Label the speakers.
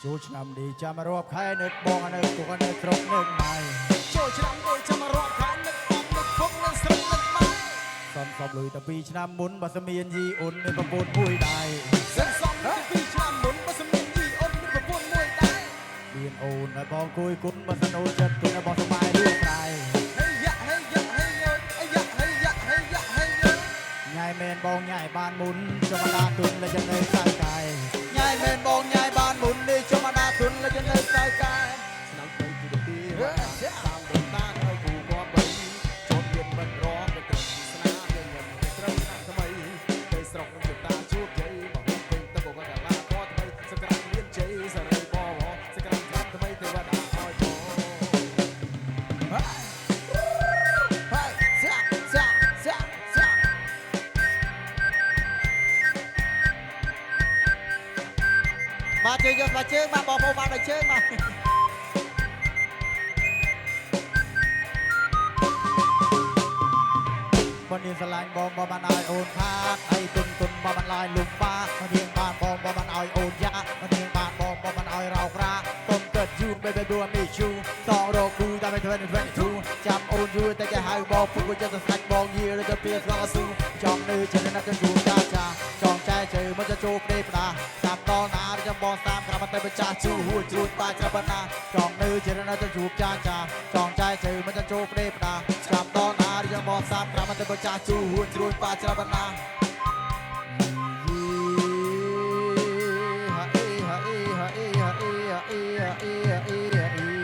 Speaker 1: ចូលឆ្នាំនេះចាំមករាប់ខែនៅបងនៅគុកនៅស្រុកនៅម៉ៃ
Speaker 2: ចូលឆ្នាំនេះចាំមករាប់ខែនៅបងនៅគុកនៅស្រុកនៅម៉ៃ
Speaker 1: សំលុយតែ2ឆ្នាំមុនបើស្មានយីអ៊ុននៅប្រពន្ធមួយដែរ
Speaker 2: សំតែ2ឆ្នាំមុនបើស្មានយីអ៊ុននៅប្រពន្ធមួយដែរ
Speaker 1: មានអូនឲ្យបងគួយគុណបើសណូចិត្តគុណឲ្យបងសុបាយរឿងស្រ័យញ៉ៃមែនបងញ៉ៃបានមុនចំដាទុនលេចនៅខ្សែកាយញ៉ៃមែនបងញ៉ៃបានមុននេះចំដាទុនលេចនៅខ្សែកាយ
Speaker 2: ឆ្នាំទៅទីតាមដំណើរឲ្យគូគាត់បីចូលមានមិនរងទៅទឹកស្នាមញញឹមត្រូវឆ្នាំថ្មីទៅស្រុកនឹងតាជួបជ័យមកហូបពេញទៅក៏កាឡាពណ៌ថ្មីសក្រាំមានជ័យសរីបបសក្រាំក្រាំថ្មីទេវតាឲ្យបងហើយ
Speaker 1: បាទជើងយកបាទជើងបាទបងប្អូនបាទជើងបាទបងនាងស្រឡាញ់បងបានឲ្យអូនខាតអីទុនបងបានឡាយលំបាកបងនាងបានបងបានឲ្យអូនយ៉ាបងនាងបានបងបានឲ្យរោក្រាកុំកើតយូរ baby do me you តរកគូតាម2022ចាំអូនយូរតែគេហៅបងពុកចិត្តស្ដាច់បងយីរទៅពីស្គាល់ស៊ូចង់នៅចិត្តណាត់ទៅយូរចាចង់ចែជើមកจะចូលព្រៃផ្ដាតាមតណាចាំបងតាមក្រាបទៅបចាជូហួចជ្រួតបាច់ក្រាបណាចង់នៅចិត្តណាត់ទៅជួបចាចង់ចែជើមកจะចូលព្រៃផ្ដាតាមតណាចាំបងតាមក្រាបទៅបចាជូហួចជ្រួតបាច់ក្រាបណាហាអេ